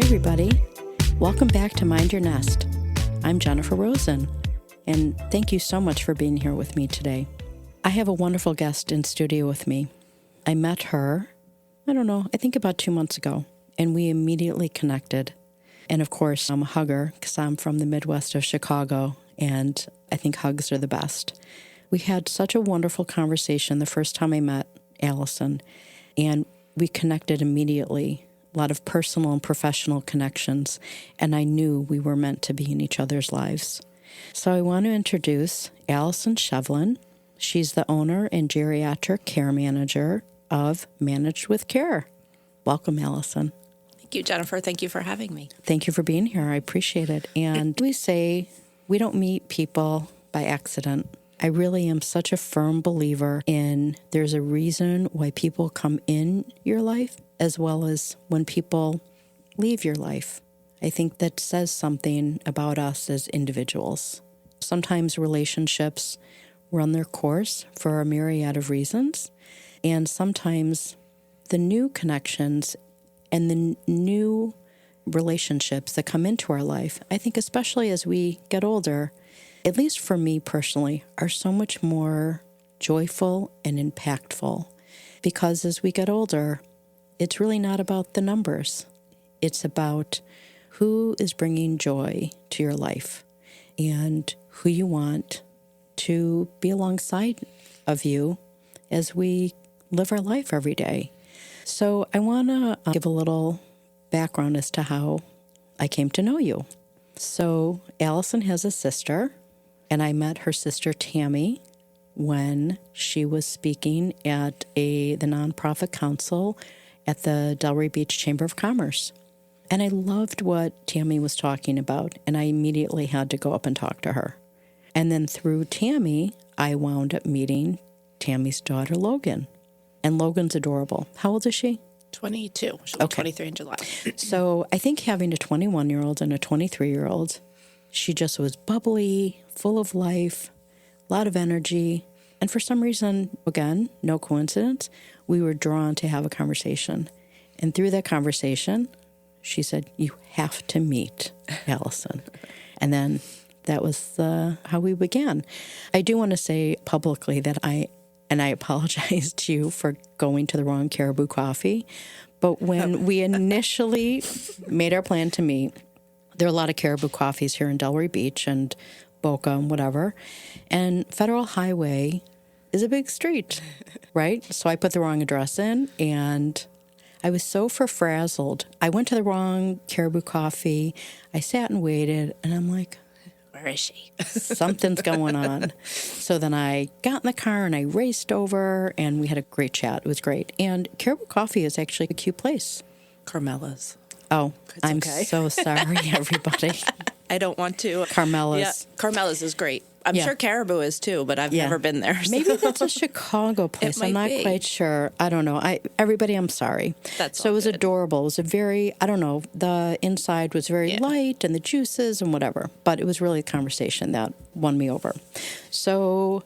everybody. Welcome back to Mind Your Nest. I'm Jennifer Rosen, and thank you so much for being here with me today. I have a wonderful guest in studio with me. I met her, I think about 2 months ago, and we immediately connected. And of course, I'm a hugger because I'm from the Midwest of Chicago, and I think hugs are the best. We had such a wonderful conversation the first time I met Allison, and we connected immediately. A lot of personal and professional connections, and I knew we were meant to be in each other's lives. So I want to introduce Allison Shevlin. She's the owner and geriatric care manager of Managed with Care. Welcome, Allison. Thank you, Jennifer. Thank you for having me. Thank you for being here. I appreciate it. And we say we don't meet people by accident. I really am such a firm believer in there's a reason why people come in your life as well as when people leave your life. I think that says something about us as individuals. Sometimes relationships run their course for a myriad of reasons, and sometimes the new connections and the new relationships that come into our life, I think especially as we get older, at least for me personally, are so much more joyful and impactful. Because as we get older, it's really not about the numbers. It's about who is bringing joy to your life and who you want to be alongside of you as we live our life every day. So I want to give a little background as to how I came to know you. So Allison has a sister, and I met her sister Tammy when she was speaking at the nonprofit council at the Delray Beach Chamber of Commerce. And I loved what Tammy was talking about, and I immediately had to go up and talk to her. And then through Tammy, I wound up meeting Tammy's daughter, Logan. And Logan's adorable. How old is she? 22. She'll be 23 in July. So I think having a 21-year-old and a 23-year-old, she just was bubbly, full of life, a lot of energy. And for some reason, again, no coincidence, we were drawn to have a conversation. And through that conversation, she said, "You have to meet Allison." And then that was how we began. I do want to say publicly that I apologize to you for going to the wrong Caribou Coffee. But when we initially made our plan to meet, there are a lot of Caribou Coffees here in Delray Beach and Boca and whatever. And Federal Highway is a big street, right? So I put the wrong address in, and I was so frazzled. I went to the wrong Caribou Coffee. I sat and waited, and I'm like, where is she? Something's going on. So then I got in the car, and I raced over, and we had a great chat. It was great. And Caribou Coffee is actually a cute place. Carmela's. Oh, I'm okay. so sorry, everybody. I don't want to. Carmela's. Yeah, Carmela's is great. I'm sure Caribou is too, but I've never been there. So. Maybe that's a Chicago place. I'm not quite sure. I don't know. Everybody, I'm sorry. That's it was adorable. It was a very, the inside was very light and the juices and whatever. But it was really a conversation that won me over. So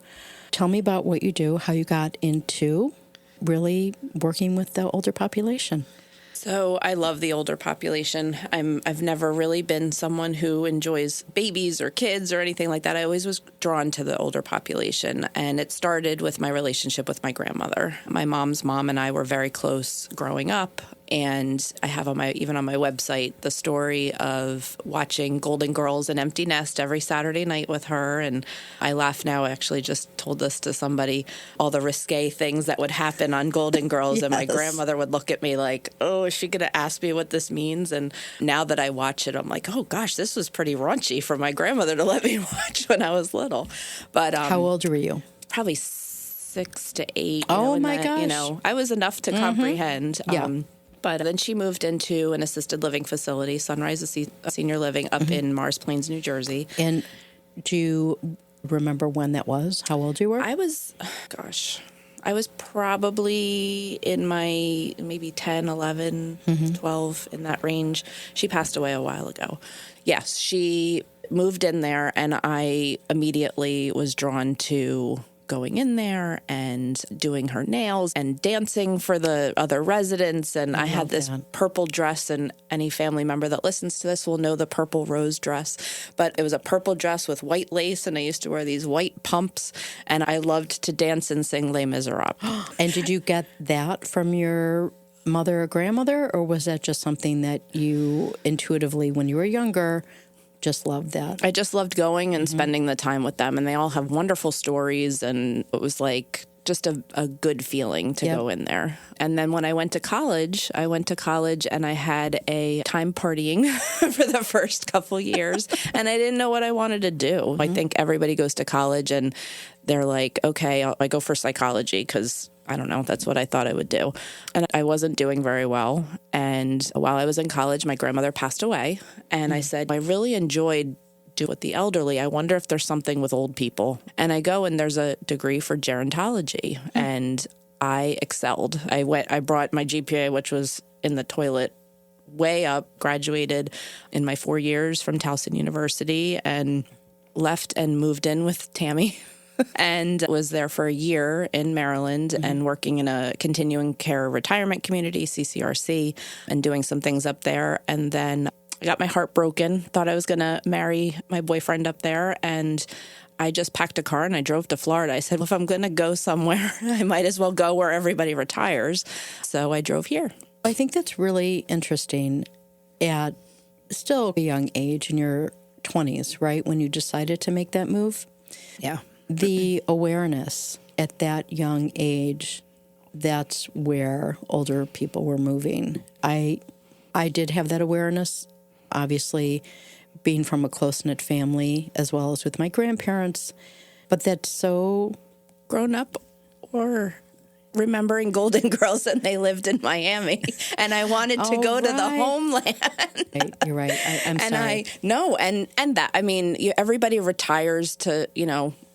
tell me about what you do, how you got into really working with the older population. So I love the older population. I've never really been someone who enjoys babies or kids or anything like that. I always was drawn to the older population, and it started with my relationship with my grandmother. My mom's mom and I were very close growing up, and I have even on my website the story of watching Golden Girls and Empty Nest every Saturday night with her. And I laugh now. I actually just told this to somebody, all the risque things that would happen on Golden Girls. And my grandmother would look at me like, oh, is she going to ask me what this means? And now that I watch it, I'm like, oh, gosh, this was pretty raunchy for my grandmother to let me watch when I was little. But how old were you? Probably 6 to 8. Oh, my gosh. I was enough to comprehend. But then she moved into an assisted living facility, Sunrise Senior Living, up in Mars Plains, New Jersey. And do you remember when that was? How old you were? I was probably in my maybe 10, 11, 12, in that range. She passed away a while ago. Yes, she moved in there, and I immediately was drawn to going in there and doing her nails and dancing for the other residents. And I had this purple dress, and any family member that listens to this will know the purple rose dress. But it was a purple dress with white lace, and I used to wear these white pumps, and I loved to dance and sing Les Miserables. And did you get that from your mother or grandmother, or was that just something that you intuitively, when you were younger, just loved that? I just loved going and spending the time with them, and they all have wonderful stories, and it was like just a good feeling to go in there. And then when I went to college and I had a time partying for the first couple years, and I didn't know what I wanted to do. I think everybody goes to college and they're like, okay, I go for psychology because I don't know, that's what I thought I would do. And I wasn't doing very well. And while I was in college, my grandmother passed away. And I said, I really enjoyed doing with the elderly. I wonder if there's something with old people. And I go, and there's a degree for gerontology. And I excelled. I brought my GPA, which was in the toilet, way up, graduated in my 4 years from Towson University, and left and moved in with Tammy. And was there for a year in Maryland and working in a continuing care retirement community, CCRC, and doing some things up there. And then I got my heart broken, thought I was going to marry my boyfriend up there. And I just packed a car and I drove to Florida. I said, well, if I'm going to go somewhere, I might as well go where everybody retires. So I drove here. I think that's really interesting at still a young age, in your 20s, right, when you decided to make that move. Yeah. The awareness at that young age, that's where older people were moving. I did have that awareness, obviously, being from a close-knit family, as well as with my grandparents. But that's so grown up, or remembering Golden Girls, and they lived in Miami, and I wanted to go to the homeland. You're right. I'm sorry. And that, I mean, everybody retires to,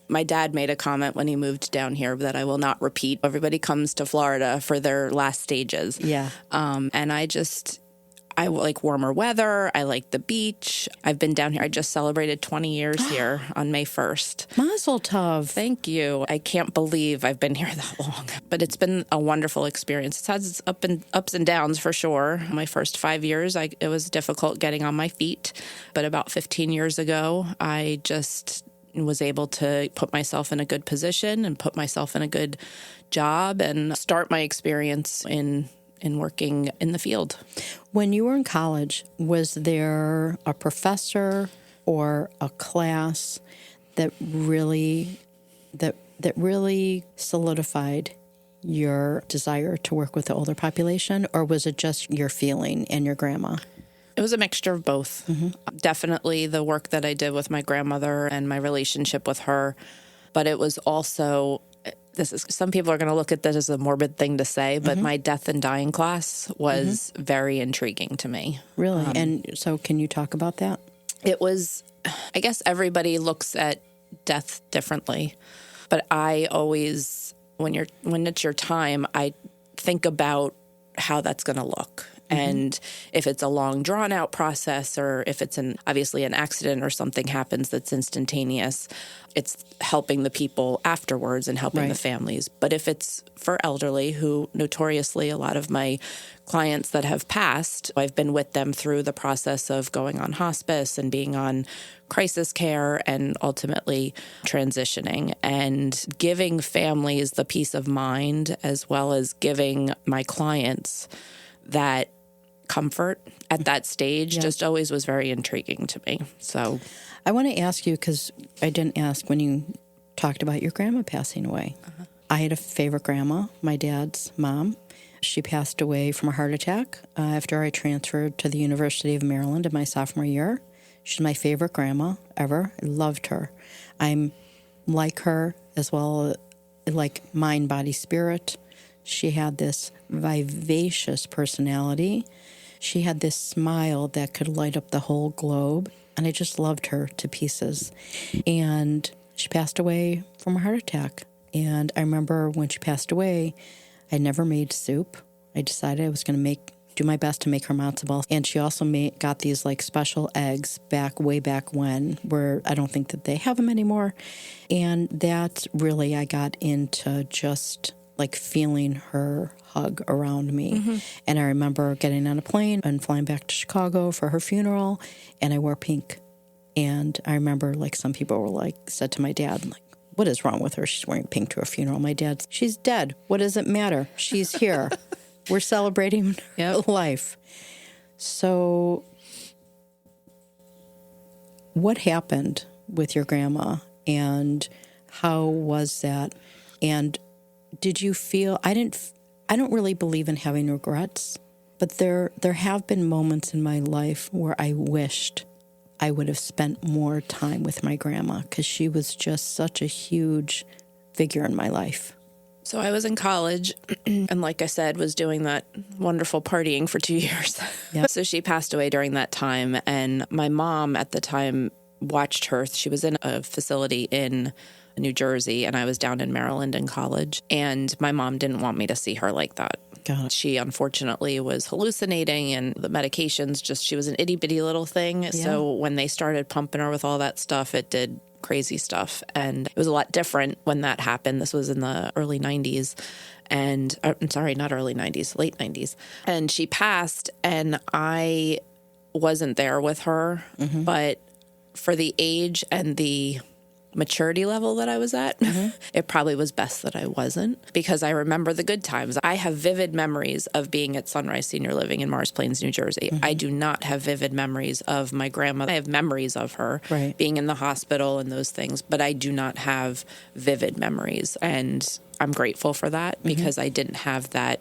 my dad made a comment when he moved down here that I will not repeat. Everybody comes to Florida for their last stages. Yeah. And I like warmer weather. I like the beach. I've been down here. I just celebrated 20 years here on May 1st. Mazel tov. Thank you. I can't believe I've been here that long, but it's been a wonderful experience. It's had its ups and downs for sure. My first 5 years, it was difficult getting on my feet, but about 15 years ago, I just was able to put myself in a good position and put myself in a good job and start my experience in working in the field. When you were in college, was there a professor or a class that really solidified your desire to work with the older population, or was it just your feeling and your grandma? It was a mixture of both. Definitely the work that I did with my grandmother and my relationship with her, but it was also, some people are going to look at this as a morbid thing to say, but my death and dying class was very intriguing to me. Really? And so can you talk about that? It was, I guess everybody looks at death differently, but I always, when it's your time, I think about how that's going to look. And if it's a long, drawn-out process, or if it's obviously an accident or something happens that's instantaneous, it's helping the people afterwards and helping the families. But if it's for elderly, who notoriously a lot of my clients that have passed, I've been with them through the process of going on hospice and being on crisis care and ultimately transitioning, and giving families the peace of mind, as well as giving my clients that comfort at that stage, just always was very intriguing to me. So I want to ask you, because I didn't ask when you talked about your grandma passing away. I had a favorite grandma, my dad's mom. She passed away from a heart attack after I transferred to the University of Maryland in my sophomore year. She's my favorite grandma ever. I loved her. I'm like her as well, like mind, body, spirit. She had this vivacious personality. She had this smile that could light up the whole globe, and I just loved her to pieces. And she passed away from a heart attack. And I remember when she passed away, I never made soup. I decided I was going to make do my best to make her matzo ball. And she also got these like special eggs way back when, where I don't think that they have them anymore. And that's really, I got into just like feeling her hug around me. And I remember getting on a plane and flying back to Chicago for her funeral, and I wore pink. And I remember like some people were like, said to my dad, like, what is wrong with her? She's wearing pink to her funeral. My dad, she's dead. What does it matter? She's here. We're celebrating life. So what happened with your grandma, and how was that? And did you feel, I don't really believe in having regrets, but there have been moments in my life where I wished I would have spent more time with my grandma, because she was just such a huge figure in my life. So I was in college and, like I said, was doing that wonderful partying for 2 years. Yep. So she passed away during that time. And my mom at the time watched her. She was in a facility in New Jersey, and I was down in Maryland in college. And my mom didn't want me to see her like that. God. She unfortunately was hallucinating, and the medications, just, she was an itty bitty little thing. Yeah. So when they started pumping her with all that stuff, it did crazy stuff. And it was a lot different when that happened. This was in the early 90s. And I'm sorry, not early 90s, late 90s. And she passed, and I wasn't there with her. But for the age and the maturity level that I was at, it probably was best that I wasn't, because I remember the good times. I have vivid memories of being at Sunrise Senior Living in Morris Plains, New Jersey. I do not have vivid memories of my grandma. I have memories of her being in the hospital and those things, but I do not have vivid memories. And I'm grateful for that, because I didn't have that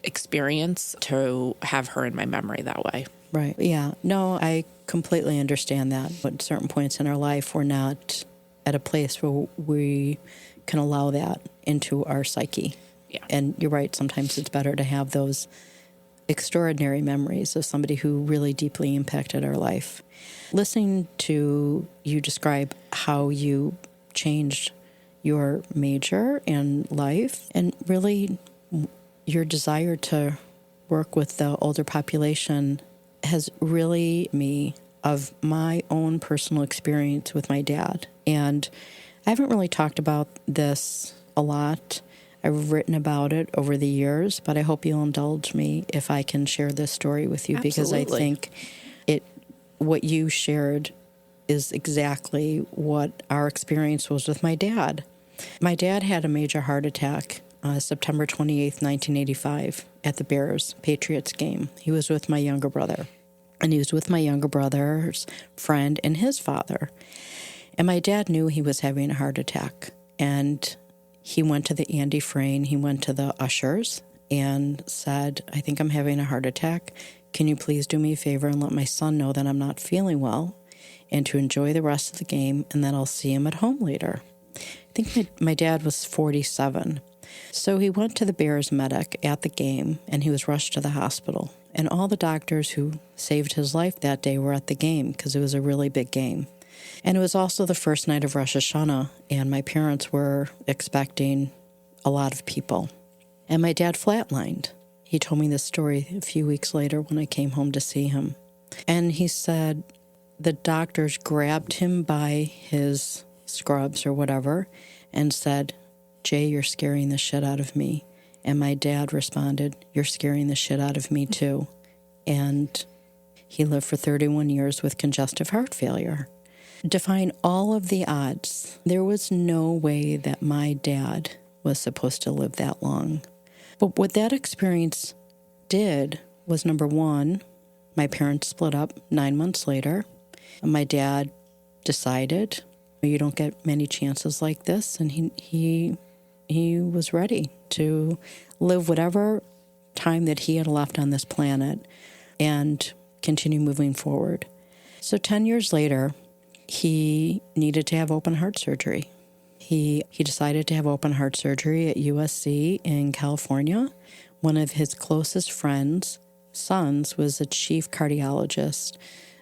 experience to have her in my memory that way. Right. Yeah. No, I completely understand that. At certain points in our life, we're not at a place where we can allow that into our psyche. Yeah. And you're right, sometimes it's better to have those extraordinary memories of somebody who really deeply impacted our life. Listening to you describe how you changed your major in life, and really your desire to work with the older population has really me of my own personal experience with my dad. And I haven't really talked about this a lot. I've written about it over the years, but I hope you'll indulge me if I can share this story with you. Absolutely. Because I think what you shared is exactly what our experience was with my dad. My dad had a major heart attack September 28th, 1985 at the Bears-Patriots game. He was with my younger brother. And he was with my younger brother's friend and his father. And my dad knew he was having a heart attack. And he went to the Andy Frayne, he went to the ushers and said, I think I'm having a heart attack. Can you please do me a favor and let my son know that I'm not feeling well, and to enjoy the rest of the game, and then I'll see him at home later. I think my dad was 47. So he went to the Bears medic at the game, and he was rushed to the hospital. And all the doctors who saved his life that day were at the game, because it was a really big game. And it was also the first night of Rosh Hashanah, and my parents were expecting a lot of people. And my dad flatlined. He told me this story a few weeks later when I came home to see him. And he said the doctors grabbed him by his scrubs or whatever and said, Jay, you're scaring the shit out of me. And my dad responded, you're scaring the shit out of me too. And he lived for 31 years with congestive heart failure. Defying all of the odds, there was no way that my dad was supposed to live that long. But what that experience did was, number one, my parents split up 9 months later. My dad decided, you don't get many chances like this, and he was ready to live whatever time that he had left on this planet and continue moving forward. So 10 years later, he needed to have open heart surgery. He decided to have open heart surgery at USC in California. One of his closest friends' sons was a chief cardiologist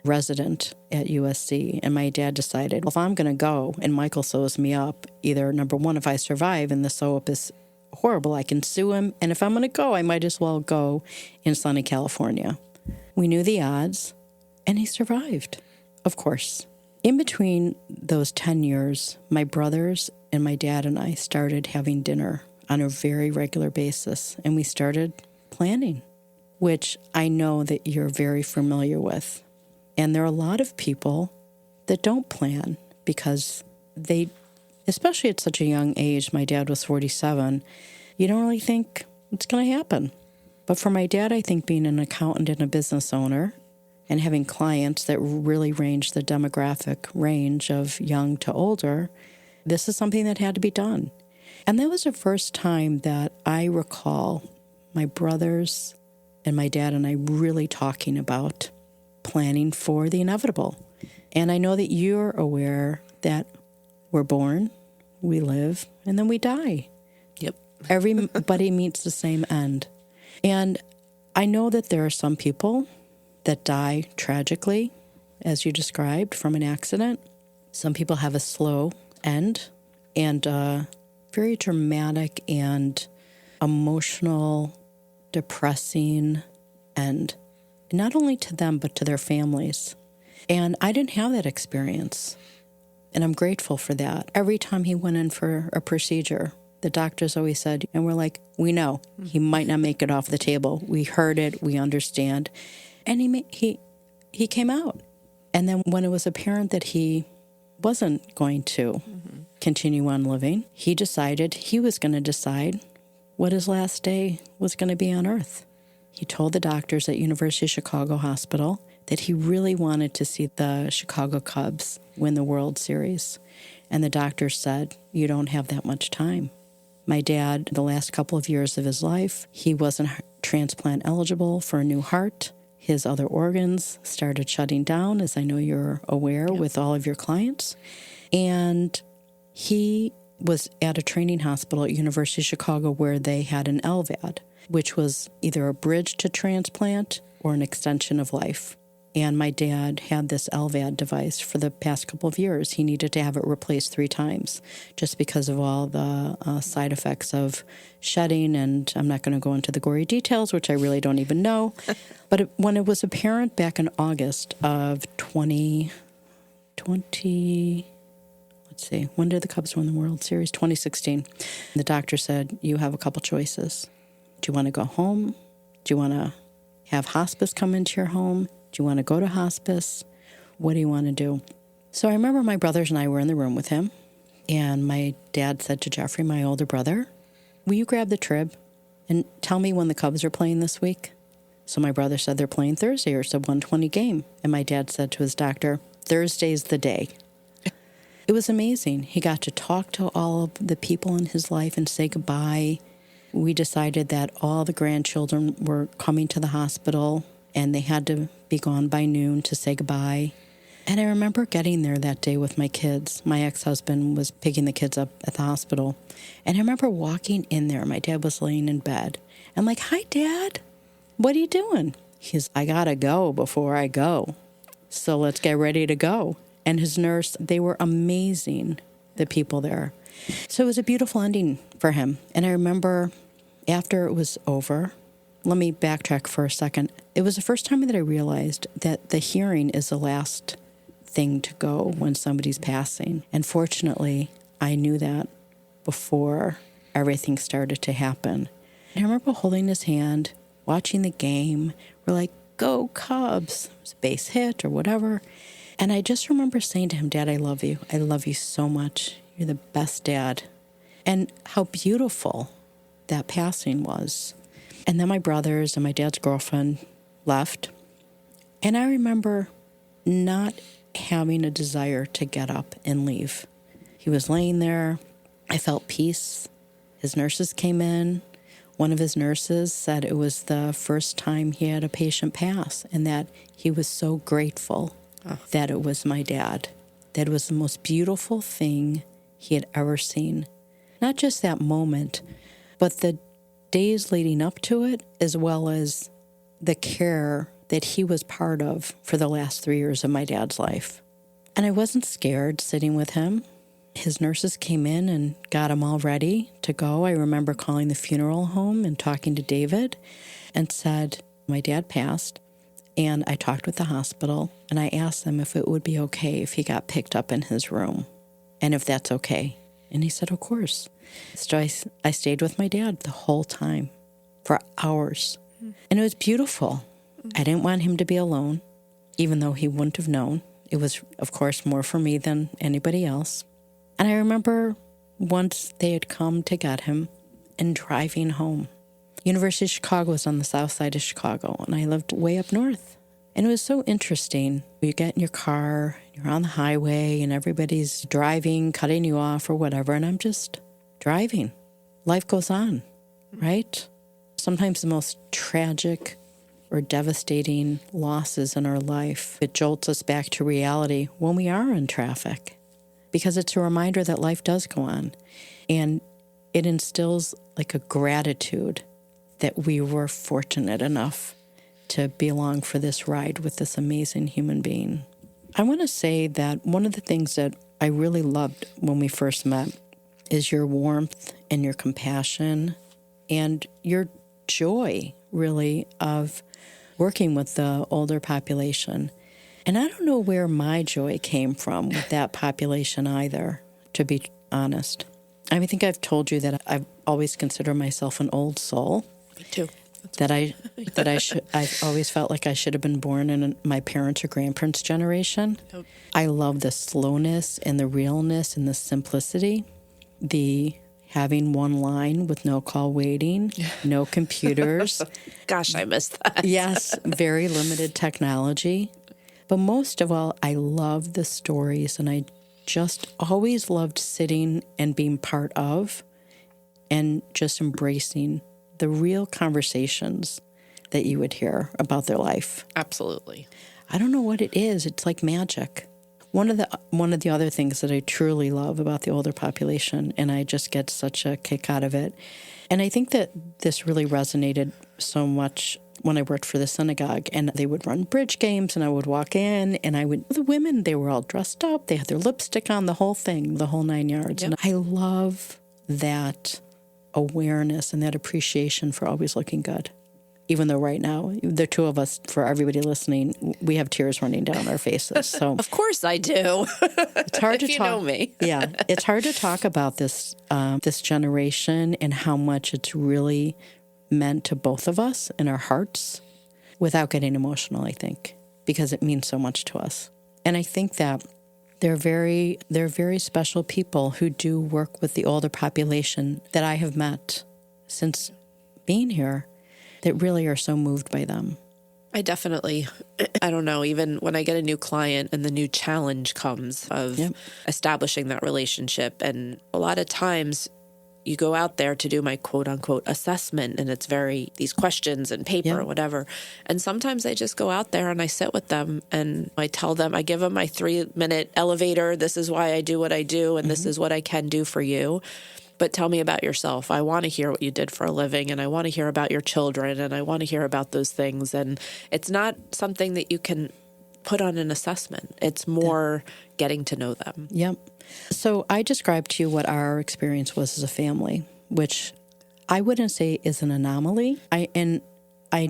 resident at USC, and my dad decided, well, if I'm going to go and Michael sews me up, either number one, if I survive and the sew-up is horrible. I can sue him. And if I'm going to go, I might as well go in sunny California. We knew the odds, and he survived, of course. In between those 10 years, my brothers and my dad and I started having dinner on a very regular basis, and we started planning, which I know that you're very familiar with. And there are a lot of people that don't plan because they, especially at such a young age, my dad was 47, you don't really think it's going to happen. But for my dad, I think being an accountant and a business owner and having clients that really range the demographic range of young to older, this is something that had to be done. And that was the first time that I recall my brothers and my dad and I really talking about planning for the inevitable. And I know that you're aware that we're born, we live, and then we die. Yep. Everybody meets the same end. And I know that there are some people that die tragically, as you described, from an accident. Some people have a slow end and very dramatic and emotional, depressing end, not only to them, but to their families. And I didn't have that experience, and I'm grateful for that. Every time he went in for a procedure, the doctors always said, and we're like, we know he might not make it off the table. We heard it, we understand. And he came out. And then when it was apparent that he wasn't going to continue on living, he decided he was going to decide what his last day was going to be on earth. He told the doctors at University of Chicago Hospital that he really wanted to see the Chicago Cubs win the World Series. And the doctors said, you don't have that much time. My dad, the last couple of years of his life, he wasn't transplant eligible for a new heart. His other organs started shutting down, as I know you're aware, with all of your clients. And he was at a training hospital at University of Chicago where they had an LVAD, which was either a bridge to transplant or an extension of life. And my dad had this LVAD device for the past couple of years. He needed to have it replaced 3 times just because of all the side effects of shedding. And I'm not going to go into the gory details, which I really don't even know. But when it was apparent back in August of 2020, let's see, when did the Cubs win the World Series? 2016. The doctor said, you have a couple choices. Do you want to go home? Do you want to have hospice come into your home? Do you want to go to hospice? What do you want to do? So I remember my brothers and I were in the room with him, and my dad said to Jeffrey, my older brother, will you grab the trib and tell me when the Cubs are playing this week? So my brother said they're playing Thursday, or it's a 1:20 game. And my dad said to his doctor, Thursday's the day. It was amazing. He got to talk to all of the people in his life and say goodbye. We decided that all the grandchildren were coming to the hospital, and they had to be gone by noon to say goodbye. And I remember getting there that day with my kids. My ex-husband was picking the kids up at the hospital. And I remember walking in there. My dad was laying in bed. I'm like, hi, Dad. What are you doing? He's, I gotta go before I go. So let's get ready to go. And his nurse, they were amazing, the people there. So it was a beautiful ending for him. And I remember after it was over, let me backtrack for a second. It was the first time that I realized that the hearing is the last thing to go when somebody's passing. And fortunately, I knew that before everything started to happen. And I remember holding his hand, watching the game. We're like, go Cubs. It was a base hit or whatever. And I just remember saying to him, Dad, I love you. I love you so much. You're the best dad. And how beautiful that passing was. And then my brothers and my dad's girlfriend left. And I remember not having a desire to get up and leave. He was laying there. I felt peace. His nurses came in. One of his nurses said it was the first time he had a patient pass, and that he was so grateful that it was my dad. That it was the most beautiful thing he had ever seen. Not just that moment, but the days leading up to it, as well as the care that he was part of for the last 3 years of my dad's life. And I wasn't scared sitting with him. his nurses came in and got him all ready to go. I remember calling the funeral home and talking to David and said, my dad passed. And I talked with the hospital and I asked them if it would be okay if he got picked up in his room and if that's okay. And he said, of course. So I stayed with my dad the whole time for hours. And it was beautiful. I didn't want him to be alone, even though he wouldn't have known. It was, of course, more for me than anybody else. And I remember once they had come to get him and driving home. University of Chicago was on the south side of Chicago, and I lived way up north. And it was so interesting. You get in your car, you're on the highway, and everybody's driving, cutting you off or whatever, and I'm just driving. Life goes on, right? Sometimes the most tragic or devastating losses in our life, it jolts us back to reality when we are in traffic, because it's a reminder that life does go on. And it instills like a gratitude that we were fortunate enough to be along for this ride with this amazing human being. I want to say that one of the things that I really loved when we first met is your warmth and your compassion and your joy, really, of working with the older population. And I don't know where my joy came from with that population either, to be honest. I think I've told you that I've always considered myself an old soul. Me too. I've always felt like I should have been born in my parents' or grandparents' generation. Yep. I love the slowness and the realness and the simplicity, the having one line with no call waiting, no computers. Gosh, I miss that. Yes, very limited technology. But most of all, I love the stories, and I just always loved sitting and being part of and just embracing the real conversations that you would hear about their life. Absolutely. I don't know what it is. It's like magic. One of the other things that I truly love about the older population, and I just get such a kick out of it, and I think that this really resonated so much when I worked for the synagogue, and they would run bridge games, and I would walk in, and the women, they were all dressed up, they had their lipstick on, the whole thing, the whole 9 yards. Yep. And I love that awareness and that appreciation for always looking good. Even though right now, the two of us, for everybody listening, we have tears running down our faces. So Of course I do. it's hard to if you talk. know me. Yeah, it's hard to talk about this generation and how much it's really meant to both of us in our hearts without getting emotional, I think, because it means so much to us. And I think that they're very special people who do work with the older population that I have met since being here that really are so moved by them. I don't know, even when I get a new client and the new challenge comes of establishing that relationship. And a lot of times you go out there to do my quote unquote assessment, and it's these questions and paper or whatever. And sometimes I just go out there and I sit with them and I tell them, I give them my 3-minute elevator. This is why I do what I do. And this is what I can do for you. But tell me about yourself. I want to hear what you did for a living, and I want to hear about your children, and I want to hear about those things. And it's not something that you can put on an assessment. It's more getting to know them. Yep. So I described to you what our experience was as a family, which I wouldn't say is an anomaly. I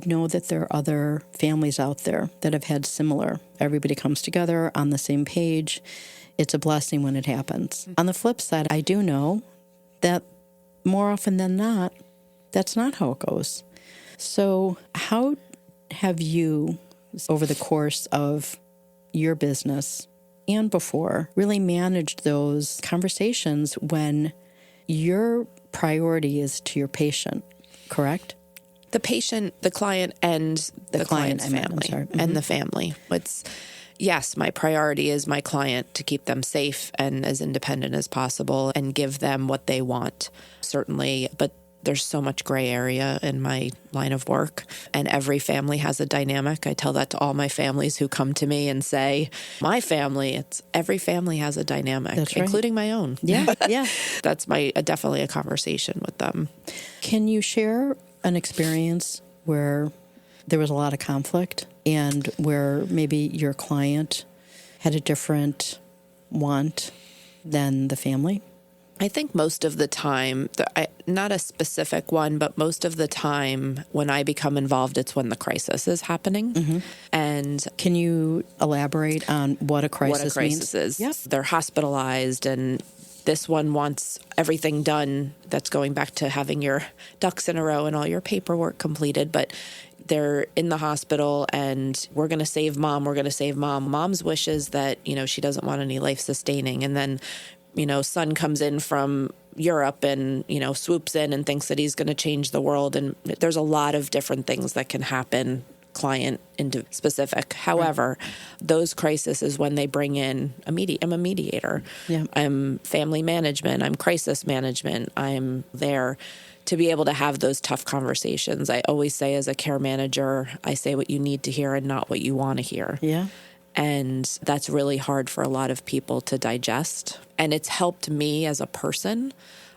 know that there are other families out there that have had similar. Everybody comes together on the same page. It's a blessing when it happens. On the flip side, I do know that more often than not, that's not how it goes. So how have you, over the course of your business and before, really managed those conversations when your priority is to your patient, correct? The patient, the client, and the client's family, and the family. Yes, my priority is my client, to keep them safe and as independent as possible and give them what they want, certainly. But there's so much gray area in my line of work, and every family has a dynamic. I tell that to all my families who come to me and say, my family, every family has a dynamic, That's right. including my own. Yeah, yeah. That's definitely a conversation with them. Can you share an experience where there was a lot of conflict and where maybe your client had a different want than the family? I think most of the time, not a specific one, but most of the time when I become involved, it's when the crisis is happening. And can you elaborate on what a crisis means? Is. Yep. They're hospitalized, and this one wants everything done. That's going back to having your ducks in a row and all your paperwork completed. But they're in the hospital and we're going to save mom. We're going to save mom. Mom's wishes that, she doesn't want any life sustaining. And then, son comes in from Europe and, swoops in and thinks that he's going to change the world. And there's a lot of different things that can happen, client into specific. However, those crises is when they bring in I'm a mediator. Yeah. I'm family management. I'm crisis management. I'm there to be able to have those tough conversations. I always say as a care manager, I say what you need to hear and not what you want to hear. Yeah. And that's really hard for a lot of people to digest. And it's helped me as a person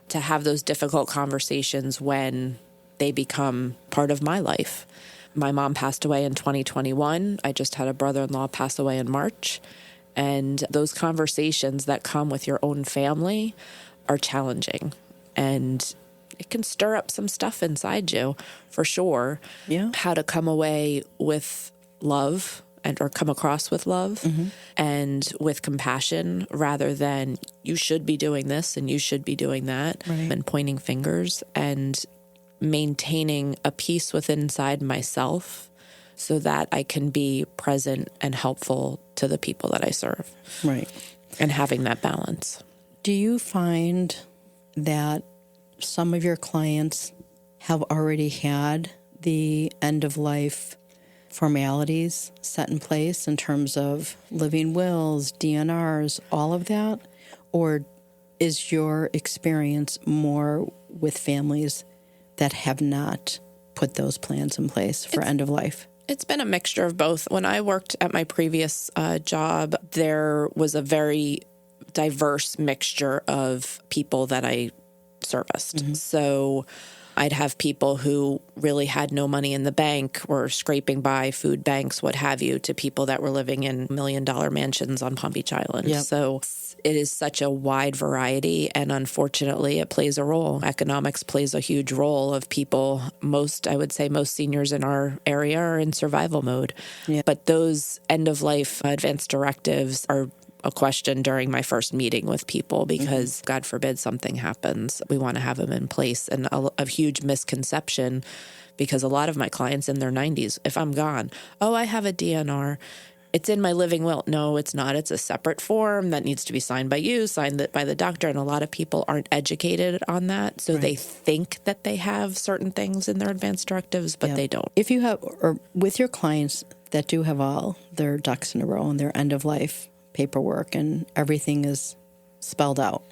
to have those difficult conversations when they become part of my life. My mom passed away in 2021. I just had a brother-in-law pass away in March. And those conversations that come with your own family are challenging. And it can stir up some stuff inside you, for sure. Yeah. How to come away with love or come across with love and with compassion rather than you should be doing this and you should be doing that and pointing fingers, and maintaining a peace within inside myself so that I can be present and helpful to the people that I serve. Right. And having that balance. Do you find that some of your clients have already had the end of life formalities set in place in terms of living wills, DNRs, all of that? Or is your experience more with families that have not put those plans in place for end of life? It's been a mixture of both. When I worked at my previous job, there was a very diverse mixture of people that I serviced. So I'd have people who really had no money in the bank, were scraping by food banks, what have you, to people that were living in $1 million mansions on Palm Beach Island. Yep. So it is such a wide variety, and unfortunately it plays a role. Economics plays a huge role of people. I would say most seniors in our area are in survival mode. Yep. But those end-of-life advanced directives are a question during my first meeting with people because, God forbid, something happens. We want to have them in place. And a huge misconception, because a lot of my clients in their 90s, if I'm gone, I have a DNR. It's in my living will. No, it's not. It's a separate form that needs to be signed by you, signed by the doctor. And a lot of people aren't educated on that. So they think that they have certain things in their advanced directives, but they don't. If you have, or with your clients that do have all their ducks in a row and their end of life paperwork and everything is spelled out,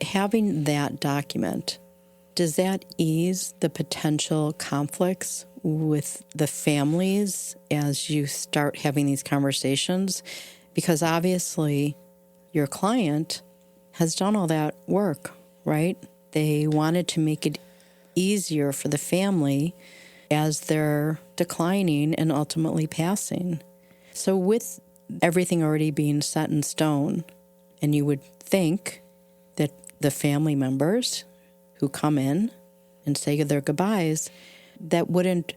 having that document, does that ease the potential conflicts with the families as you start having these conversations? Because obviously your client has done all that work, right? They wanted to make it easier for the family as they're declining and ultimately passing. So with everything already being set in stone, and you would think that the family members who come in and say their goodbyes, that wouldn't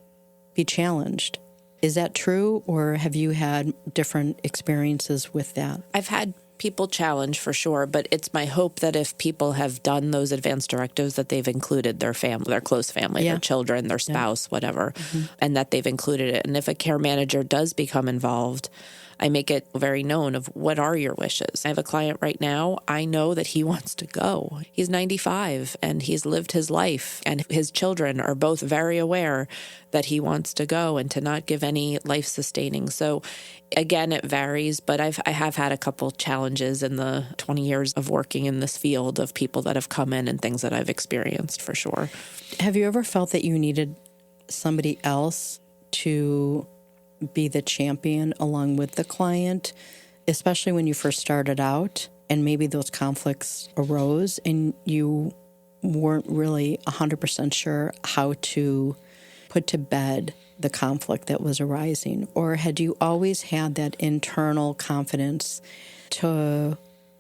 be challenged. Is that true, or have you had different experiences with that? I've had people challenge for sure, but it's my hope that if people have done those advanced directives, that they've included their family, their close family, their children, their spouse, whatever, and that they've included it. And if a care manager does become involved, I make it very known of what are your wishes. I have a client right now. I know that he wants to go. He's 95 and he's lived his life, and his children are both very aware that he wants to go and to not give any life sustaining. So again, it varies, but I have had a couple challenges in the 20 years of working in this field of people that have come in and things that I've experienced for sure. Have you ever felt that you needed somebody else to be the champion along with the client, especially when you first started out and maybe those conflicts arose and you weren't really 100% sure how to put to bed the conflict that was arising? Or had you always had that internal confidence to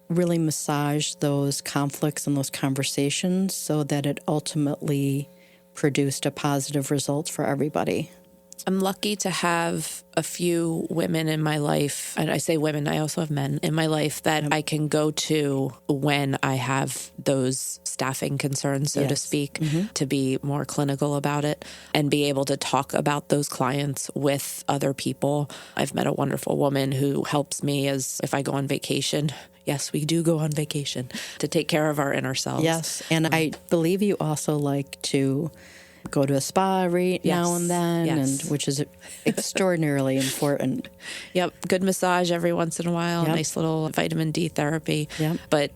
really massage those conflicts and those conversations so that it ultimately produced a positive result for everybody? I'm lucky to have a few women in my life, and I say women, I also have men in my life that I can go to when I have those staffing concerns, so to speak, to be more clinical about it and be able to talk about those clients with other people. I've met a wonderful woman who helps me as if I go on vacation. Yes, we do go on vacation to take care of our inner selves. Yes, and I believe you also like to go to a spa every now and then, and which is extraordinarily important. Yep, good massage every once in a while, Yep. nice little vitamin D therapy. Yep. But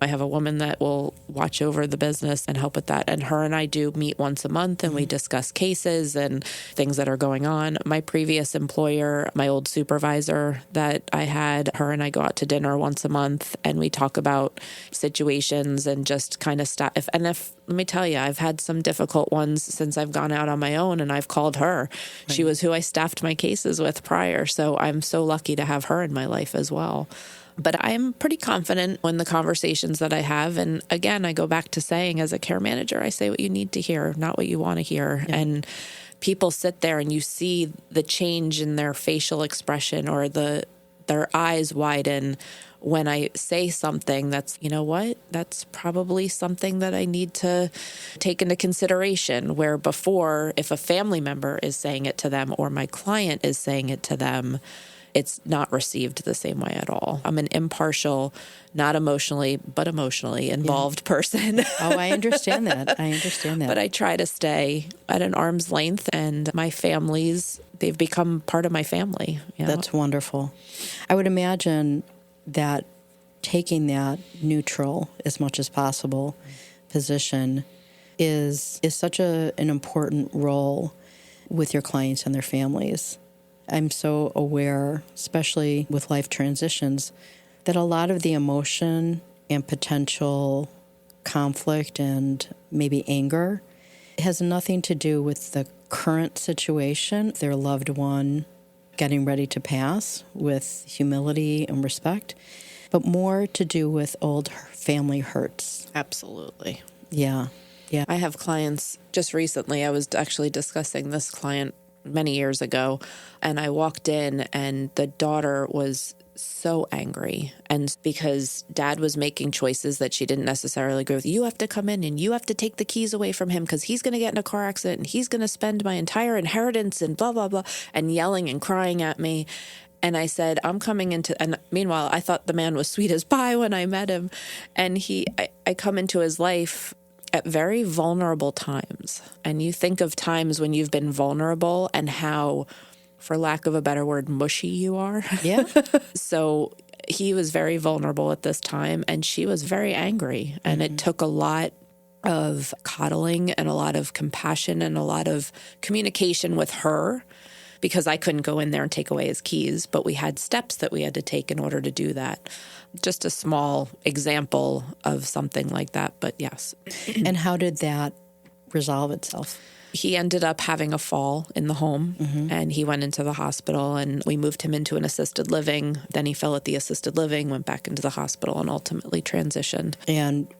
I have a woman that will watch over the business and help with that. And her and I do meet once a month, and we discuss cases and things that are going on. My previous employer, my old supervisor that I had, her and I go out to dinner once a month, and we talk about situations and just kind of stuff. Let me tell you, I've had some difficult ones since I've gone out on my own, and I've called her. Right. She was who I staffed my cases with prior, so I'm so lucky to have her in my life as well. But I'm pretty confident in the conversations that I have. And again, I go back to saying, as a care manager, I say what you need to hear, not what you want to hear. Yeah. And people sit there and you see the change in their facial expression or their eyes widen when I say something that's, you know what, that's probably something that I need to take into consideration. Where before, if a family member is saying it to them or my client is saying it to them, it's not received the same way at all. I'm an impartial, not emotionally, but emotionally involved person. Oh, I understand that. But I try to stay at an arm's length, and my families, they've become part of my family. You know? That's wonderful. I would imagine that taking that neutral as much as possible position is such an important role with your clients and their families. I'm so aware, especially with life transitions, that a lot of the emotion and potential conflict and maybe anger has nothing to do with the current situation, their loved one getting ready to pass with humility and respect, but more to do with old family hurts. Absolutely. Yeah. Yeah. I have clients just recently. I was actually discussing this client many years ago, and I walked in and the daughter was so angry, and because dad was making choices that she didn't necessarily agree with. You have to come in and you have to take the keys away from him because he's going to get in a car accident and he's going to spend my entire inheritance and blah, blah, blah, and yelling and crying at me. And I said, I'm coming into, and meanwhile, I thought the man was sweet as pie when I met him. And I come into his life at very vulnerable times. And you think of times when you've been vulnerable and how, for lack of a better word, mushy you are. Yeah. So he was very vulnerable at this time, and she was very angry. And it took a lot of coddling and a lot of compassion and a lot of communication with her, because I couldn't go in there and take away his keys, but we had steps that we had to take in order to do that. Just a small example of something like that, but yes. And how did that resolve itself? He ended up having a fall in the home, and he went into the hospital, and we moved him into an assisted living. Then he fell at the assisted living, went back into the hospital, and ultimately transitioned. And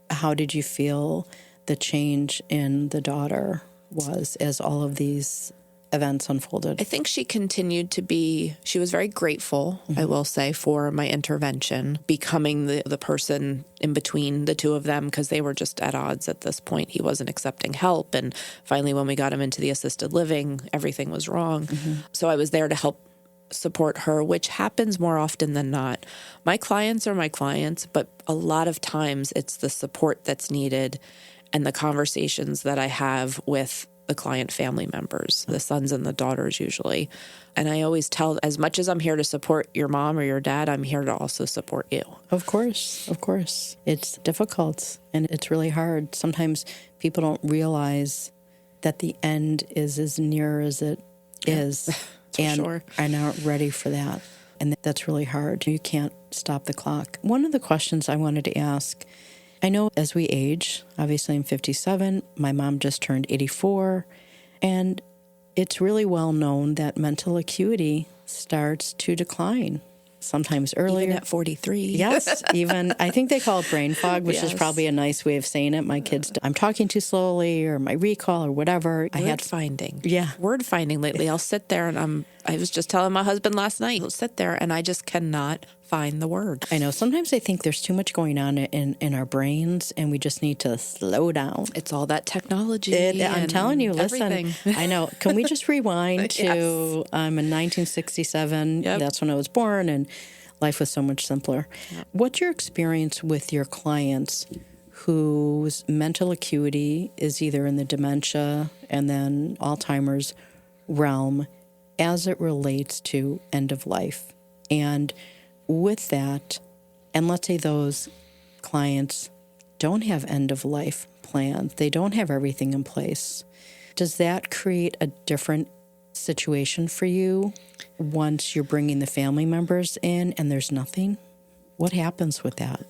how did you feel the change in the daughter was as all of these events unfolded? I think she continued to be, she was very grateful, I will say, for my intervention, becoming the person in between the two of them, because they were just at odds at this point. He wasn't accepting help. And finally, when we got him into the assisted living, everything was wrong. So I was there to help support her, which happens more often than not. My clients are my clients, but a lot of times it's the support that's needed and the conversations that I have with the client family members, the sons and the daughters usually. And I always tell, as much as I'm here to support your mom or your dad, I'm here to also support you. Of course, of course. It's difficult and it's really hard. Sometimes people don't realize that the end is as near as it is and are not ready for that. And that's really hard. You can't stop the clock. One of the questions I wanted to ask, I know as we age, obviously I'm 57, my mom just turned 84, and it's really well known that mental acuity starts to decline sometimes earlier. Even at 43. Yes, even, I think they call it brain fog, which is probably a nice way of saying it. My kids, I'm talking too slowly, or my recall, or whatever. Word finding. Yeah. Word finding lately. I'll sit there and I was just telling my husband last night, I'll sit there and I just cannot find the word. I know. Sometimes I think there's too much going on in our brains, and we just need to slow down. It's all that technology. I'm telling you, listen, everything. I know. Can we just rewind to Yes. In 1967? Yep. That's when I was born, and life was so much simpler. Yep. What's your experience with your clients whose mental acuity is either in the dementia and then Alzheimer's realm as it relates to end of life? And with that, and let's say those clients don't have end of life plans, they don't have everything in place, does that create a different situation for you once you're bringing the family members in and there's nothing? What happens with that?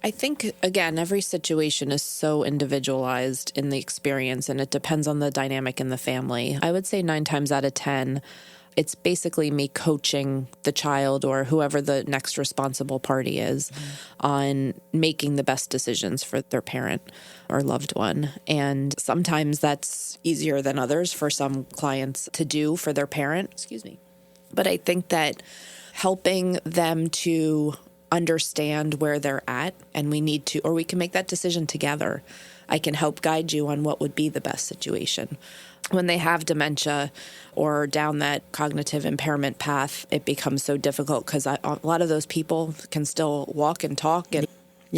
I think, again, every situation is so individualized in the experience, and it depends on the dynamic in the family. I would say 9 times out of 10, it's basically me coaching the child or whoever the next responsible party is on making the best decisions for their parent or loved one. And sometimes that's easier than others for some clients to do for their parent. Excuse me. But I think that helping them to understand where they're at, and we can make that decision together. I can help guide you on what would be the best situation. When they have dementia or down that cognitive impairment path, it becomes so difficult because a lot of those people can still walk and talk and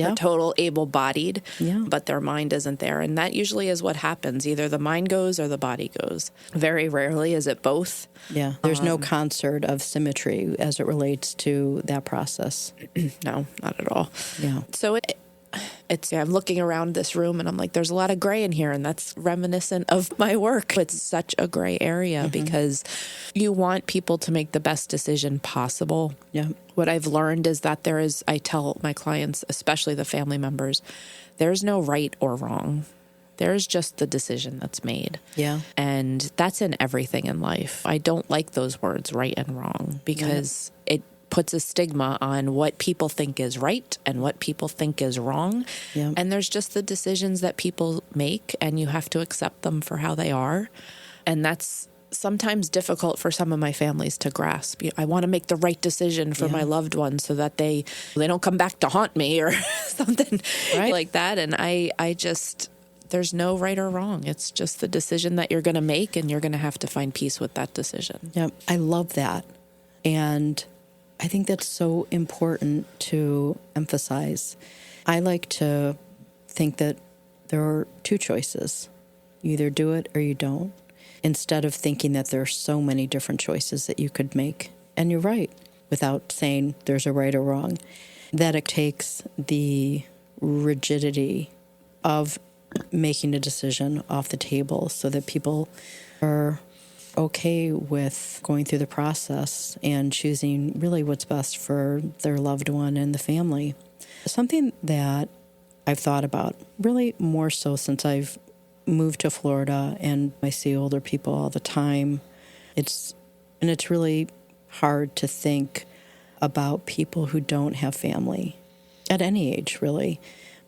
are total able-bodied, but their mind isn't there. And that usually is what happens. Either the mind goes or the body goes. Very rarely is it both. Yeah, there's no concert of symmetry as it relates to that process. No, not at all. Yeah. So I'm looking around this room and I'm like, there's a lot of gray in here, and that's reminiscent of my work. It's such a gray area because you want people to make the best decision possible. Yeah. What I've learned is that I tell my clients, especially the family members, there's no right or wrong. There's just the decision that's made. Yeah. And that's in everything in life. I don't like those words, right and wrong, because it puts a stigma on what people think is right and what people think is wrong. Yeah. And there's just the decisions that people make, and you have to accept them for how they are. And that's sometimes difficult for some of my families to grasp. I want to make the right decision for my loved ones so that they don't come back to haunt me or something like that. And I just, there's no right or wrong. It's just the decision that you're going to make, and you're going to have to find peace with that decision. Yeah, I love that. And I think that's so important to emphasize. I like to think that there are 2 choices. You either do it or you don't, instead of thinking that there are so many different choices that you could make. And you're right, without saying there's a right or wrong, that it takes the rigidity of making a decision off the table so that people are okay with going through the process and choosing really what's best for their loved one and the family. Something that I've thought about really more so since I've moved to Florida and I see older people all the time. It's really hard to think about people who don't have family at any age, really,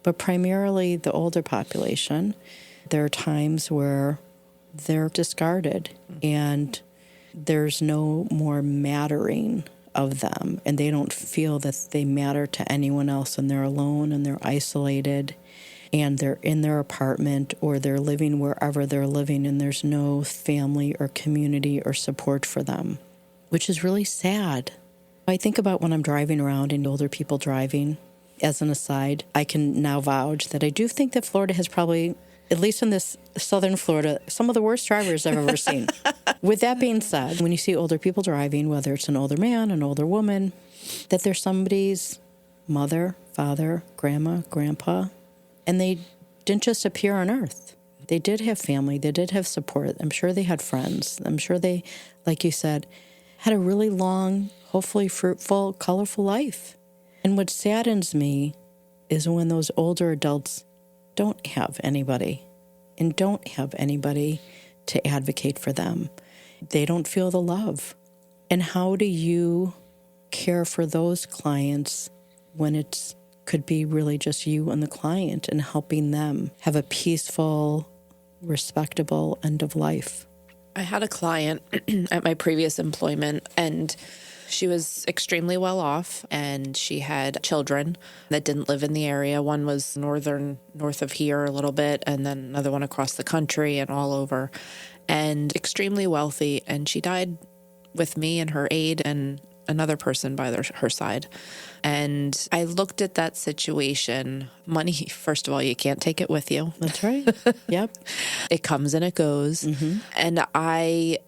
but primarily the older population. There are times where they're discarded and there's no more mattering of them, and they don't feel that they matter to anyone else, and they're alone and they're isolated, and they're in their apartment or they're living wherever they're living, and there's no family or community or support for them, which is really sad. I think about when I'm driving around and older people driving. As an aside, I can now vouch that I do think that Florida has probably, at least in this southern Florida, some of the worst drivers I've ever seen. With that being said, when you see older people driving, whether it's an older man, an older woman, that they're somebody's mother, father, grandma, grandpa, and they didn't just appear on earth. They did have family. They did have support. I'm sure they had friends. I'm sure they, like you said, had a really long, hopefully fruitful, colorful life. And what saddens me is when those older adults don't have anybody and don't have anybody to advocate for them. They don't feel the love. And how do you care for those clients when it could be really just you and the client and helping them have a peaceful, respectable end of life? I had a client at my previous employment, and she was extremely well off, and she had children that didn't live in the area. One was north of here a little bit, and then another one across the country and all over, and extremely wealthy. And she died with me and her aide and another person by her side. And I looked at that situation. Money, first of all, you can't take it with you. That's right. Yep. It comes and it goes. Mm-hmm. And I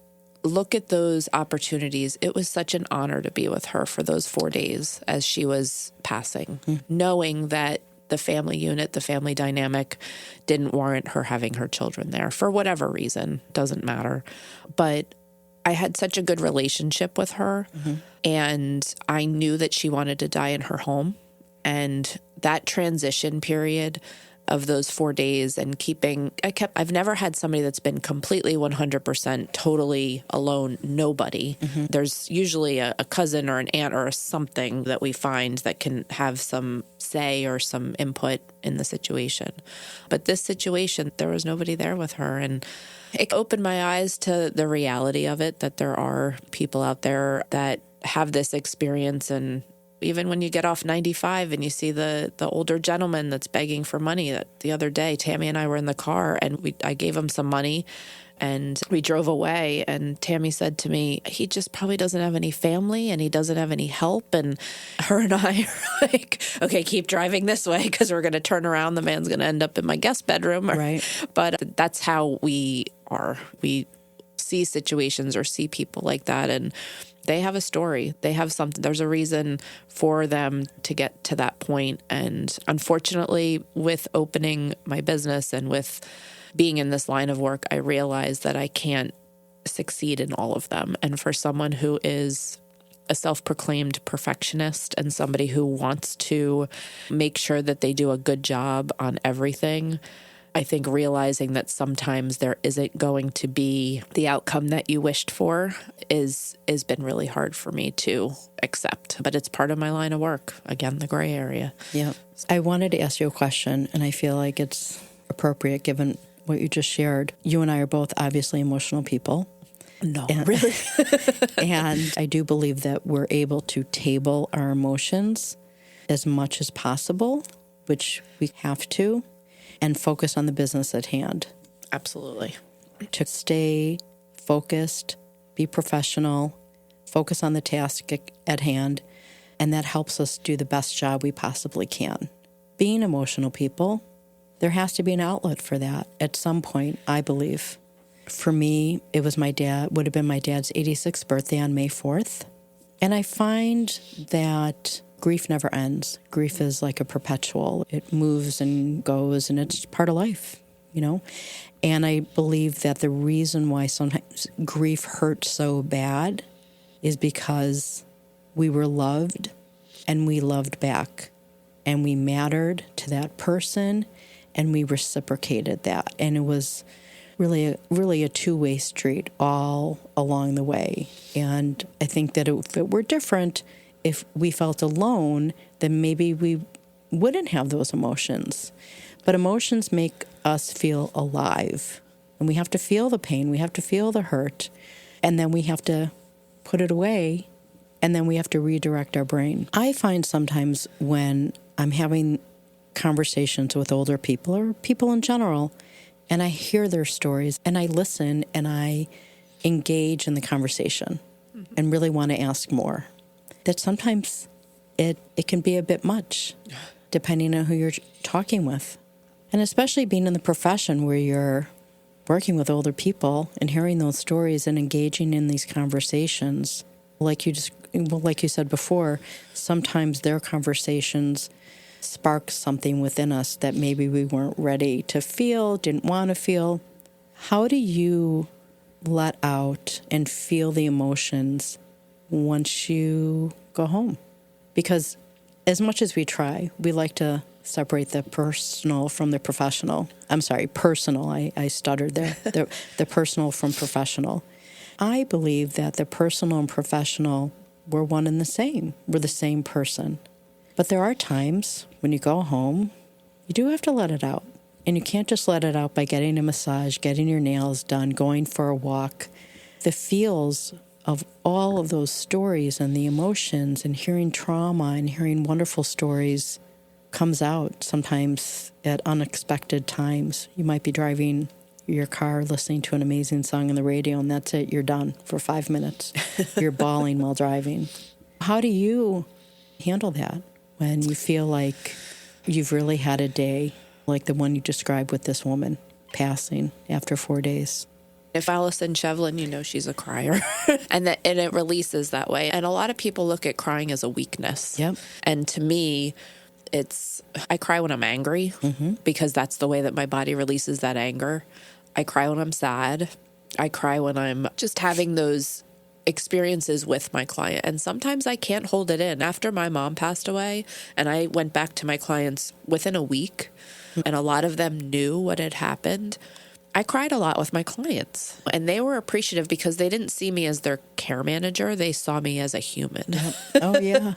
look at those opportunities. It was such an honor to be with her for those 4 days as she was passing, knowing that the family unit, the family dynamic didn't warrant her having her children there for whatever reason. Doesn't matter. But I had such a good relationship with her, and I knew that she wanted to die in her home. And that transition period of those 4 days and I've never had somebody that's been completely 100% totally alone, nobody. There's usually a cousin or an aunt or something that we find that can have some say or some input in the situation. But this situation, there was nobody there with her. And it opened my eyes to the reality of it, that there are people out there that have this experience. And even when you get off 95 and you see the older gentleman that's begging for money, that the other day, Tammy and I were in the car and I gave him some money and we drove away. And Tammy said to me, he just probably doesn't have any family and he doesn't have any help. And her and I are like, okay, keep driving this way because we're going to turn around. The man's going to end up in my guest bedroom. Right. But that's how we are. We see situations or see people like that, and they have a story. They have something. There's a reason for them to get to that point. And unfortunately, with opening my business and with being in this line of work, I realized that I can't succeed in all of them. And for someone who is a self-proclaimed perfectionist and somebody who wants to make sure that they do a good job on everything, I think realizing that sometimes there isn't going to be the outcome that you wished for has been really hard for me to accept. But it's part of my line of work. Again, the gray area. Yeah. I wanted to ask you a question, and I feel like it's appropriate given what you just shared. You and I are both obviously emotional people. No, really. And I do believe that we're able to table our emotions as much as possible, which we have to, and focus on the business at hand. Absolutely. To stay focused, be professional, focus on the task at hand, and that helps us do the best job we possibly can. Being emotional people, there has to be an outlet for that at some point, I believe. For me, it was would have been my dad's 86th birthday on May 4th. And I find that grief never ends. Grief is like a perpetual. It moves and goes, and it's part of life, you know? And I believe that the reason why sometimes grief hurts so bad is because we were loved and we loved back. And we mattered to that person and we reciprocated that. And it was really a two-way street all along the way. And I think that if it were different, if we felt alone, then maybe we wouldn't have those emotions. But emotions make us feel alive. And we have to feel the pain. We have to feel the hurt. And then we have to put it away. And then we have to redirect our brain. I find sometimes when I'm having conversations with older people or people in general, and I hear their stories, and I listen, and I engage in the conversation and really want to ask more, that sometimes it can be a bit much, depending on who you're talking with. And especially being in the profession where you're working with older people and hearing those stories and engaging in these conversations, like you said before, sometimes their conversations spark something within us that maybe we weren't ready to feel, didn't want to feel. How do you let out and feel the emotions once you go home? Because as much as we try, we like to separate the personal from the professional. I'm sorry, personal. I stuttered there. The personal from professional. I believe that the personal and professional we're one and the same. We're the same person. But there are times when you go home, you do have to let it out. And you can't just let it out by getting a massage, getting your nails done, going for a walk. The feels of all of those stories and the emotions and hearing trauma and hearing wonderful stories comes out sometimes at unexpected times. You might be driving your car listening to an amazing song on the radio, and that's it. You're done for 5 minutes. You're bawling while driving. How do you handle that when you feel like you've really had a day like the one you described with this woman passing after 4 days? If Allison Shevlin, she's a crier and it releases that way. And a lot of people look at crying as a weakness. Yep. And to me, I cry when I'm angry because that's the way that my body releases that anger. I cry when I'm sad. I cry when I'm just having those experiences with my client. And sometimes I can't hold it in. After my mom passed away and I went back to my clients within a week and a lot of them knew what had happened, I cried a lot with my clients, and they were appreciative because they didn't see me as their care manager. They saw me as a human. Yep. Oh, yeah.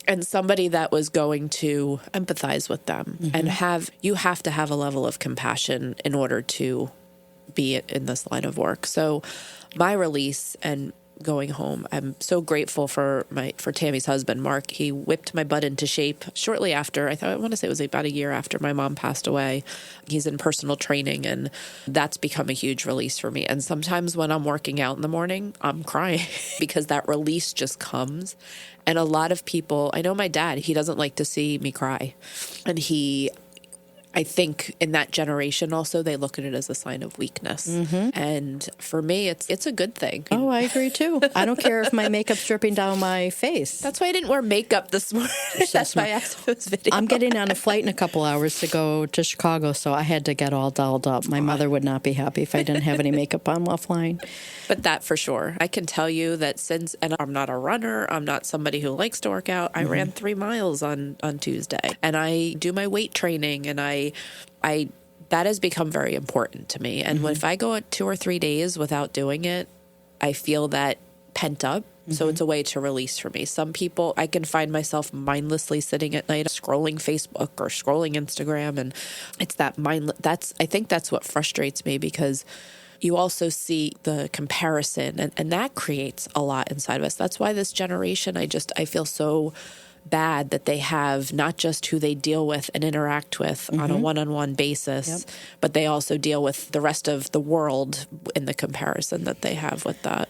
And somebody that was going to empathize with them and you have to have a level of compassion in order to be in this line of work. So my release and going home, I'm so grateful for Tammy's husband, Mark. He whipped my butt into shape shortly after. I want to say it was about a year after my mom passed away. He's in personal training, and that's become a huge release for me. And sometimes when I'm working out in the morning, I'm crying because that release just comes. And a lot of people, I know my dad, he doesn't like to see me cry. And I think in that generation also, they look at it as a sign of weakness. And for me, it's a good thing. Oh, I agree too. I don't care if my makeup's dripping down my face. That's why I didn't wear makeup this morning. That's why I asked this video. I'm getting on a flight in a couple hours to go to Chicago, so I had to get all dolled up. My mother would not be happy if I didn't have any makeup on while flying. But that for sure. I can tell you that and I'm not a runner, I'm not somebody who likes to work out. I ran 3 miles on Tuesday, and I do my weight training, and I that has become very important to me. And if I go 2 or 3 days without doing it, I feel that pent up. So it's a way to release for me. Some people, I can find myself mindlessly sitting at night scrolling Facebook or scrolling Instagram, and it's that I think that's what frustrates me, because you also see the comparison, and that creates a lot inside of us. That's why this generation, I feel so bad that they have not just who they deal with and interact with on a one-on-one basis, but they also deal with the rest of the world in the comparison that they have with that.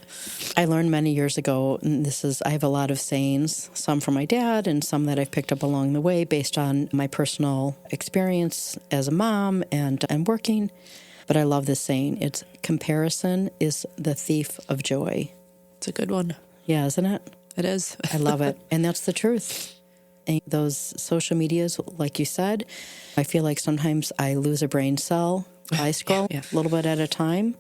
I learned many years ago, and I have a lot of sayings, some from my dad and some that I've picked up along the way based on my personal experience as a mom and working. But I love this saying. It's comparison is the thief of joy. It's a good one. Yeah, isn't it? It is. I love it. And that's the truth. And those social medias, like you said, I feel like sometimes I lose a brain cell. I scroll a little bit at a time.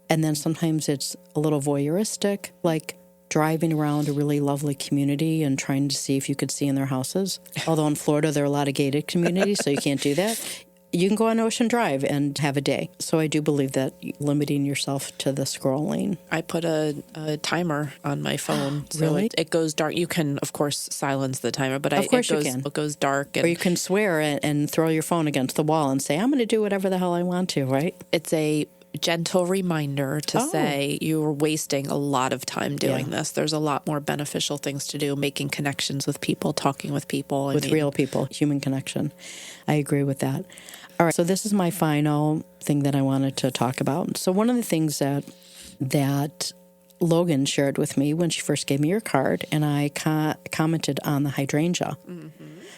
And then sometimes it's a little voyeuristic, like driving around a really lovely community and trying to see if you could see in their houses. Although in Florida, there are a lot of gated communities, so you can't do that. You can go on Ocean Drive and have a day. So I do believe that limiting yourself to the scrolling. I put a timer on my phone. So Really? It goes dark. You can, of course, silence the timer, but Of course you can. It goes dark. Or you can swear and throw your phone against the wall and say, I'm going to do whatever the hell I want to, right? It's a gentle reminder to say you're wasting a lot of time doing this. There's a lot more beneficial things to do, making connections with people, talking with people. With real people, human connection. I agree with that. All right, so this is my final thing that I wanted to talk about. So one of the things that Logan shared with me when she first gave me your card, and I commented on the hydrangea,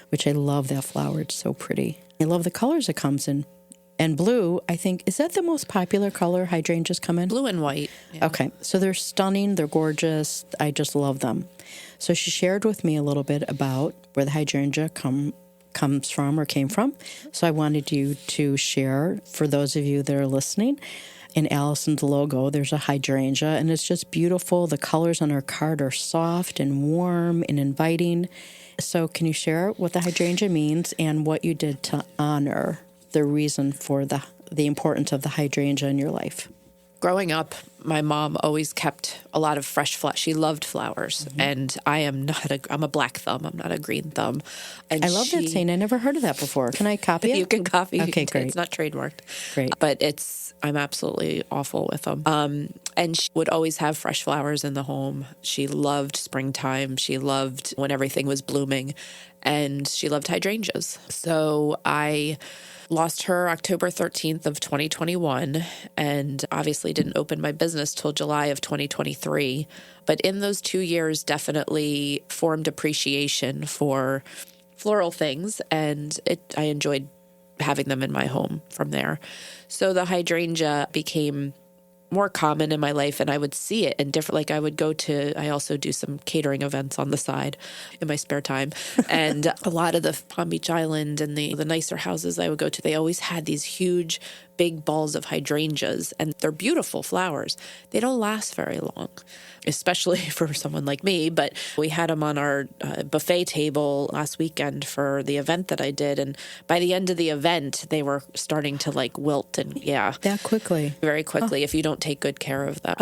which I love that flower. It's so pretty. I love the colors it comes in. And blue, I think, is that the most popular color hydrangeas come in? Blue and white. Yeah. Okay, so they're stunning. They're gorgeous. I just love them. So she shared with me a little bit about where the hydrangea comes from or came from. So I wanted you to share, for those of you that are listening, in Allison's logo, there's a hydrangea, and it's just beautiful. The colors on her card are soft and warm and inviting. So can you share what the hydrangea means and what you did to honor the reason for the importance of the hydrangea in your life? Growing up, my mom always kept a lot of fresh flowers. She loved flowers, and I'm a black thumb. I'm not a green thumb. And I love that saying. I never heard of that before. Can I copy it? You can copy. Okay, great. It's not trademarked. Great. But I'm absolutely awful with them. And she would always have fresh flowers in the home. She loved springtime. She loved when everything was blooming, and she loved hydrangeas. So I lost her October 13th of 2021, and obviously didn't open my business till July of 2023. But in those 2 years, definitely formed appreciation for floral things, and I enjoyed having them in my home from there. So the hydrangea became more common in my life, and I would see it in different, like I also do some catering events on the side in my spare time. And a lot of the Palm Beach Island and the nicer houses I would go to, they always had these huge, big balls of hydrangeas, and they're beautiful flowers. They don't last very long, especially for someone like me, but we had them on our buffet table last weekend for the event that I did. And by the end of the event, they were starting to like wilt and That quickly. Very quickly if you don't take good care of them.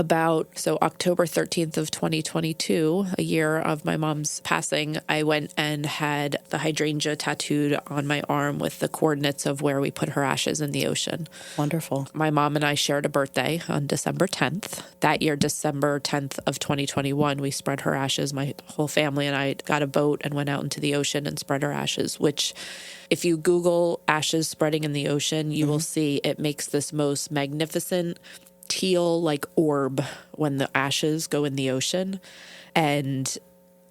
So October 13th of 2022, a year of my mom's passing, I went and had the hydrangea tattooed on my arm with the coordinates of where we put her ashes in the ocean. Wonderful. My mom and I shared a birthday on December 10th. That year, December 10th of 2021, we spread her ashes. My whole family and I got a boat and went out into the ocean and spread her ashes, which if you Google ashes spreading in the ocean, you will see it makes this most magnificent teal like orb when the ashes go in the ocean. And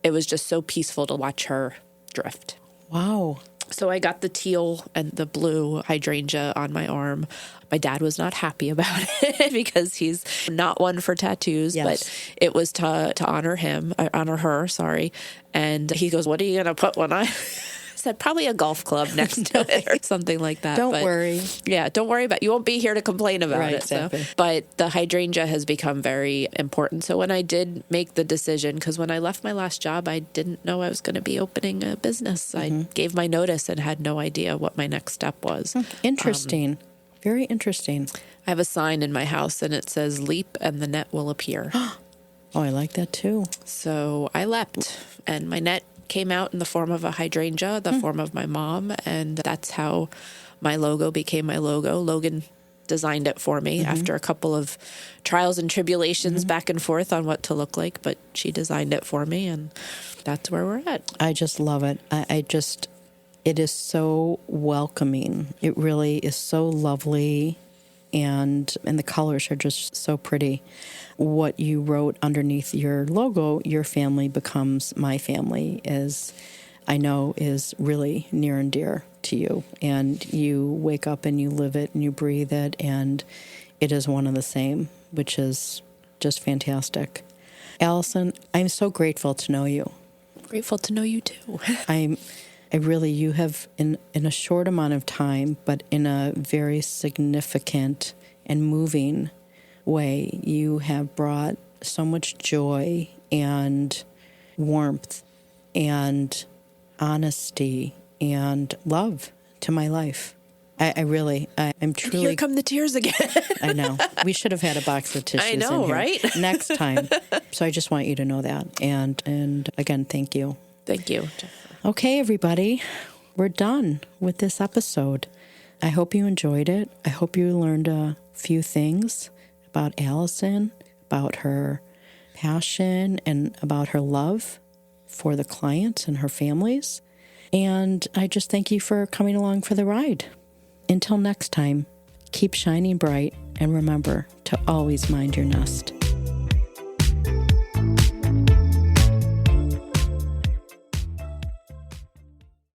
it was just so peaceful to watch her drift. Wow. So I got the teal and the blue hydrangea on my arm. My dad was not happy about it because he's not one for tattoos, but it was to honor her, sorry. And he goes, "What are you going to put one on?" I said, "Probably a golf club next to it or something like that." Don't worry. Yeah, don't worry about it. You won't be here to complain about it. Exactly. So. But the hydrangea has become very important. So when I did make the decision, because when I left my last job, I didn't know I was going to be opening a business. I gave my notice and had no idea what my next step was. Interesting. Very interesting. I have a sign in my house and it says, "Leap and the net will appear." Oh, I like that too. So I leapt, and my net came out in the form of a hydrangea, the form of my mom, and that's how my logo became my logo. Logan designed it for me after a couple of trials and tribulations back and forth on what to look like, but she designed it for me, and that's where we're at. I just love it. It is so welcoming. It really is so lovely, and the colors are just so pretty. What you wrote underneath your logo, "Your family becomes my family," I know is really near and dear to you. And you wake up and you live it and you breathe it, and it is one and the same, which is just fantastic. Allison, I'm so grateful to know you. Grateful to know you too. You have, in a short amount of time, but in a very significant and moving way, you have brought so much joy and warmth and honesty and love to my life. I'm truly... Here come the tears again. I know. We should have had a box of tissues I know, in here right? next time. So I just want you to know that. And again, thank you. Thank you. Okay, everybody, we're done with this episode. I hope you enjoyed it. I hope you learned a few things about Allison, about her passion, and about her love for the clients and her families. And I just thank you for coming along for the ride. Until next time, keep shining bright, and remember to always mind your nest.